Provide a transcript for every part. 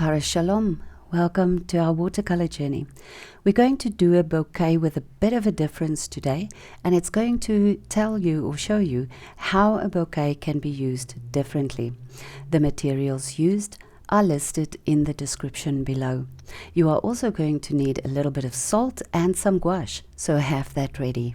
Kara Shalom. Welcome to our watercolor journey. We're going to do a bouquet with a bit of a difference today, and it's going to tell you or show you how a bouquet can be used differently. The materials used are listed in the description below. You are also going to need a little bit of salt and some gouache, so have that ready.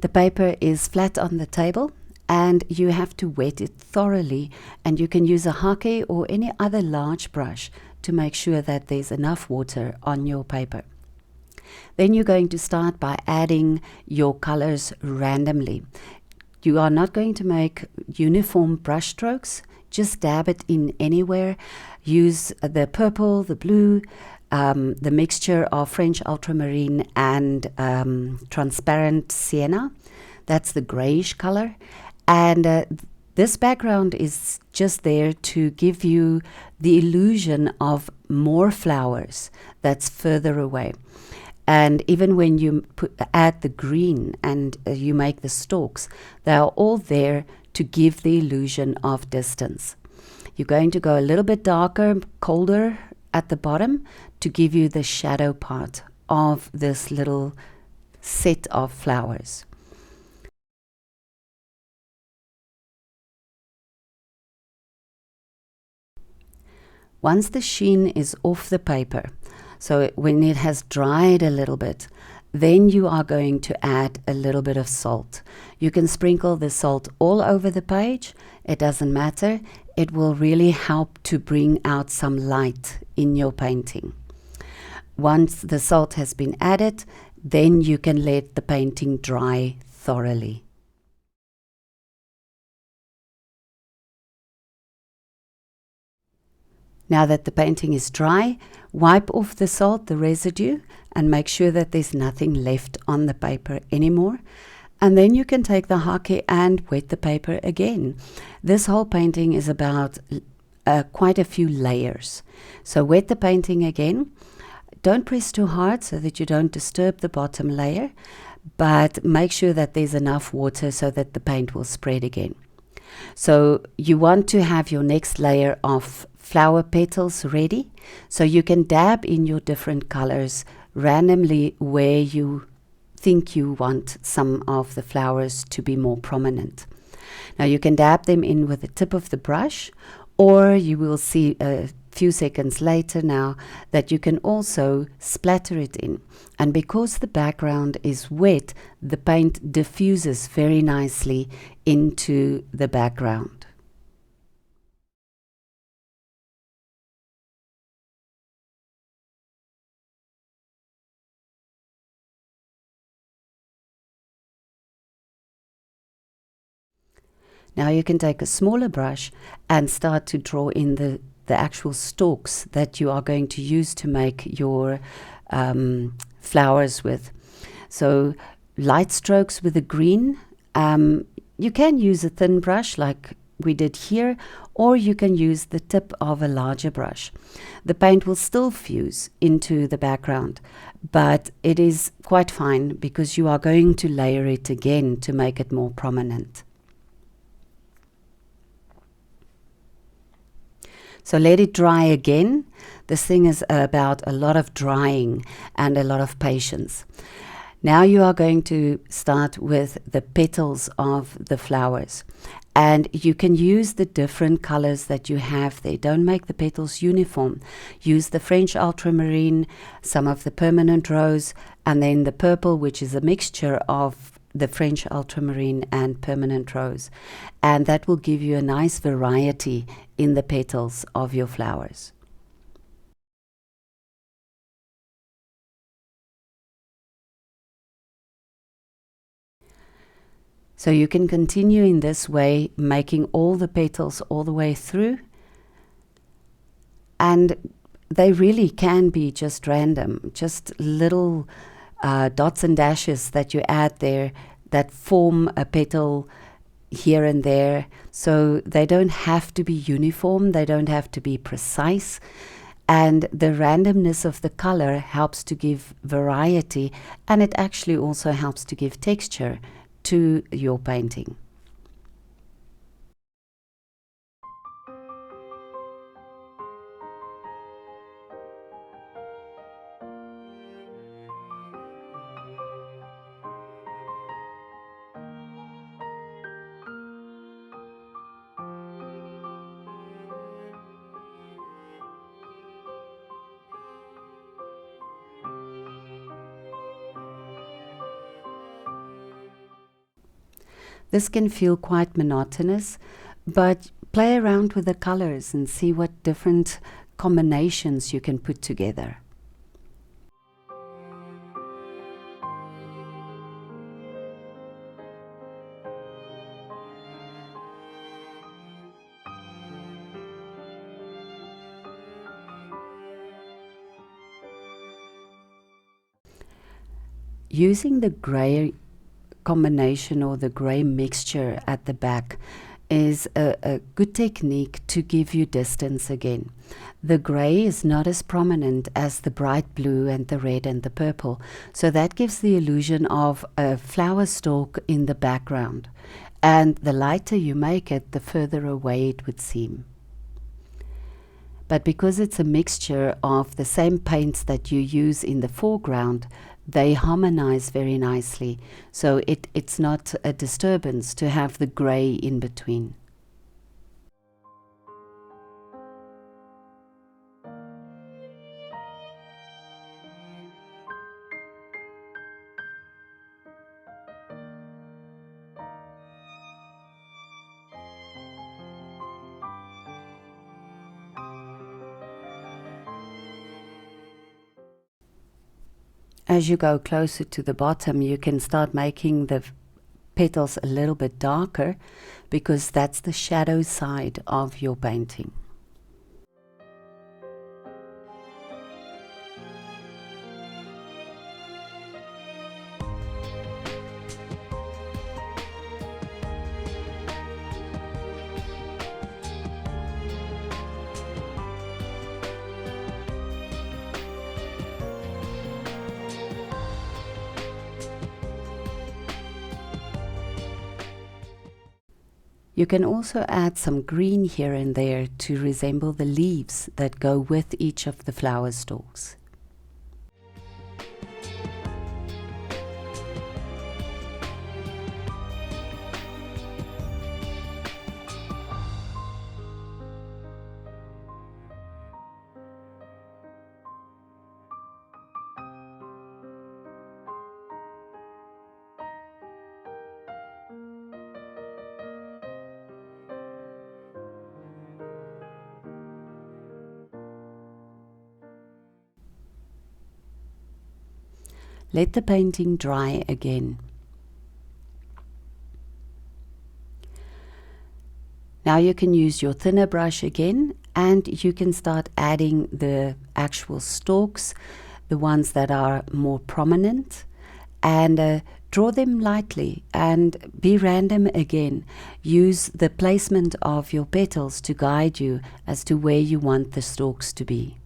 The paper is flat on the table, and you have to wet it thoroughly, and you can use a Hake or any other large brush to make sure that there's enough water on your paper. Then you're going to start by adding your colors randomly. You are not going to make uniform brush strokes, just dab it in anywhere. Use the purple, the blue, the mixture of French Ultramarine and transparent Sienna. That's the grayish color. And this background is just there to give you the illusion of more flowers that's further away. And even when you add the green and you make the stalks, they are all there to give the illusion of distance. You're going to go a little bit darker, colder at the bottom to give you the shadow part of this little set of flowers. Once the sheen is off the paper, so when it has dried a little bit, then you are going to add a little bit of salt. You can sprinkle the salt all over the page. It doesn't matter. It will really help to bring out some light in your painting. Once the salt has been added, then you can let the painting dry thoroughly. Now that the painting is dry, wipe off the salt, the residue, and make sure that there's nothing left on the paper anymore. And then you can take the Hake and wet the paper again. This whole painting is about quite a few layers. So wet the painting again. Don't press too hard so that you don't disturb the bottom layer, but make sure that there's enough water so that the paint will spread again. So you want to have your next layer of flower petals ready, so you can dab in your different colors randomly where you think you want some of the flowers to be more prominent. Now you can dab them in with the tip of the brush, or you will see a few seconds later now that you can also splatter it in. And because the background is wet, the paint diffuses very nicely into the background. Now you can take a smaller brush and start to draw in the actual stalks that you are going to use to make your flowers with. So light strokes with the green. You can use a thin brush like we did here, or you can use the tip of a larger brush. The paint will still fuse into the background, but it is quite fine because you are going to layer it again to make it more prominent. So let it dry again. This thing is about a lot of drying and a lot of patience. Now you are going to start with the petals of the flowers. And you can use the different colors that you have there. Don't make the petals uniform. Use the French Ultramarine, some of the permanent rose, and then the purple, which is a mixture of the French Ultramarine and permanent rose. And that will give you a nice variety in the petals of your flowers. So you can continue in this way, making all the petals all the way through. And they really can be just random, just little dots and dashes that you add there that form a petal here and there. So they don't have to be uniform, they don't have to be precise. And the randomness of the color helps to give variety, and it actually also helps to give texture to your painting. This can feel quite monotonous, but play around with the colors and see what different combinations you can put together. Using the grey combination or the grey mixture at the back is a good technique to give you distance again. The grey is not as prominent as the bright blue and the red and the purple, so that gives the illusion of a flower stalk in the background, and the lighter you make it, the further away it would seem. But because it's a mixture of the same paints that you use in the foreground, they harmonize very nicely, so it's not a disturbance to have the grey in between. As you go closer to the bottom, you can start making the petals a little bit darker, because that's the shadow side of your painting. You can also add some green here and there to resemble the leaves that go with each of the flower stalks. Let the painting dry again. Now you can use your thinner brush again, and you can start adding the actual stalks, the ones that are more prominent, and draw them lightly and be random again. Use the placement of your petals to guide you as to where you want the stalks to be.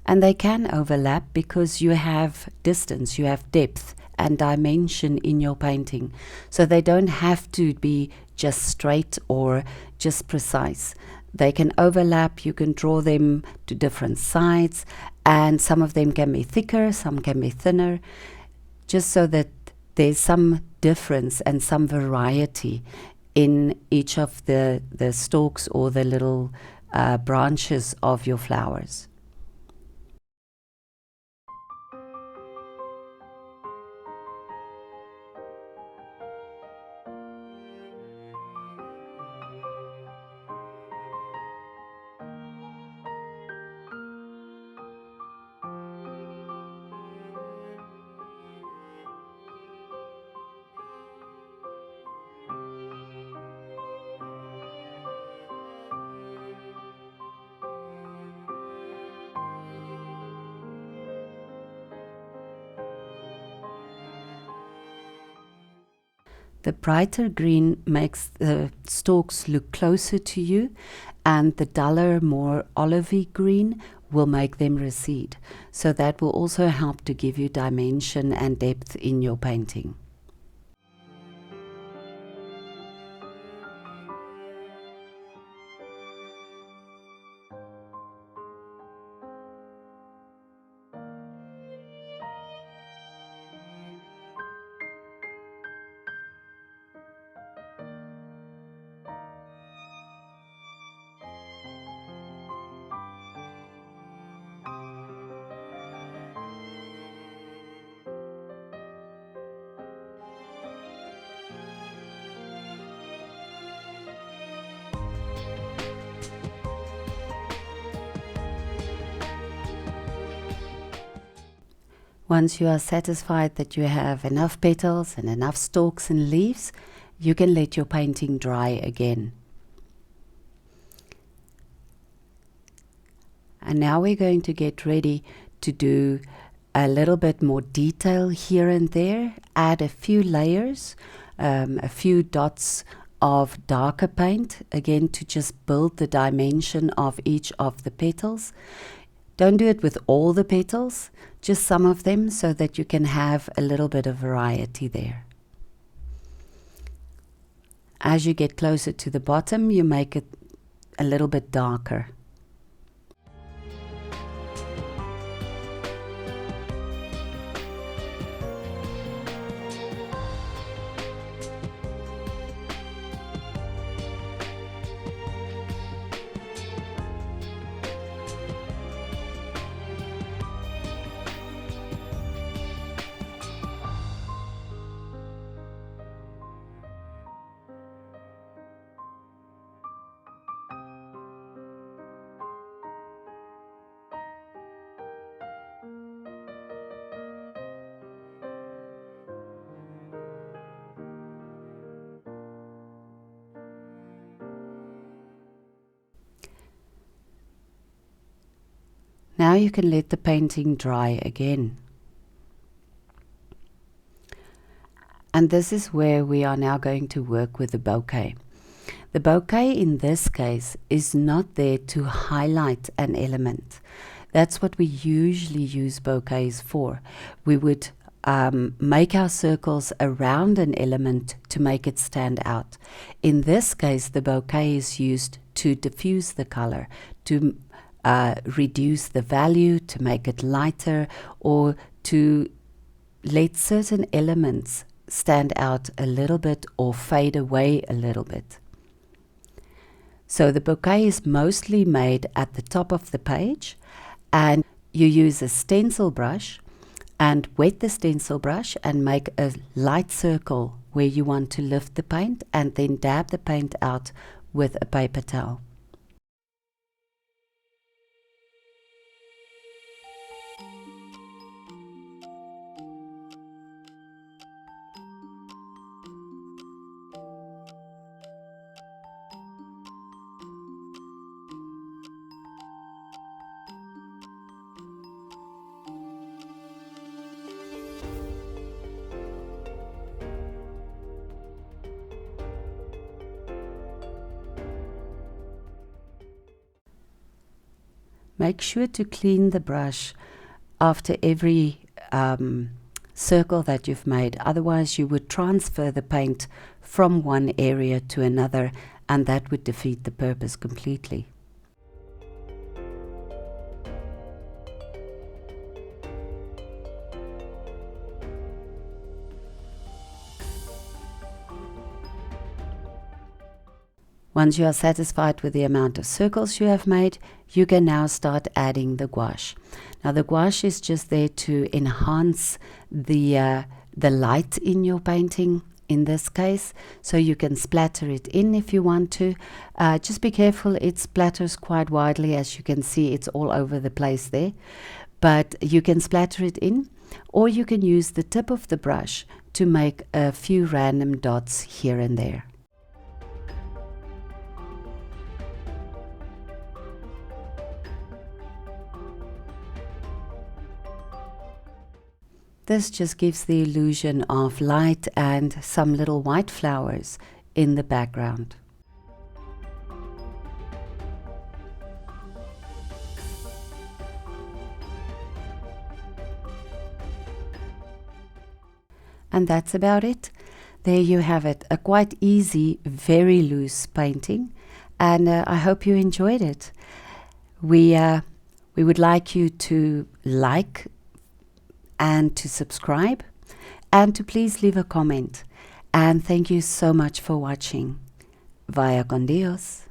And they can overlap because you have distance, you have depth and dimension in your painting. So they don't have to be just straight or just precise. They can overlap, you can draw them to different sides, and some of them can be thicker, some can be thinner, just so that there's some difference and some variety in each of the stalks or the little branches of your flowers. The brighter green makes the stalks look closer to you, and the duller, more olivey green will make them recede. So that will also help to give you dimension and depth in your painting. Once you are satisfied that you have enough petals and enough stalks and leaves, you can let your painting dry again. And now we're going to get ready to do a little bit more detail here and there, add a few layers, a few dots of darker paint, again to just build the dimension of each of the petals. Don't do it with all the petals, just some of them, so that you can have a little bit of variety there. As you get closer to the bottom, you make it a little bit darker. Now you can let the painting dry again. And this is where we are now going to work with the bokeh. The bokeh in this case is not there to highlight an element. That's what we usually use bokehs for. We would make our circles around an element to make it stand out. In this case, the bokeh is used to diffuse the color, to reduce the value, to make it lighter, or to let certain elements stand out a little bit or fade away a little bit. So the bokeh is mostly made at the top of the page, and you use a stencil brush and wet the stencil brush and make a light circle where you want to lift the paint, and then dab the paint out with a paper towel. Make sure to clean the brush after every circle that you've made. Otherwise, you would transfer the paint from one area to another, and that would defeat the purpose completely. Once you are satisfied with the amount of circles you have made, you can now start adding the gouache. Now the gouache is just there to enhance the light in your painting in this case, so you can splatter it in if you want to. Just be careful, it splatters quite widely. As you can see, it's all over the place there, but you can splatter it in, or you can use the tip of the brush to make a few random dots here and there. This just gives the illusion of light and some little white flowers in the background. And that's about it. There you have it, a quite easy, very loose painting, and I hope you enjoyed it. We would like you to like and to subscribe, and to please leave a comment. And thank you so much for watching. Vaya con Dios.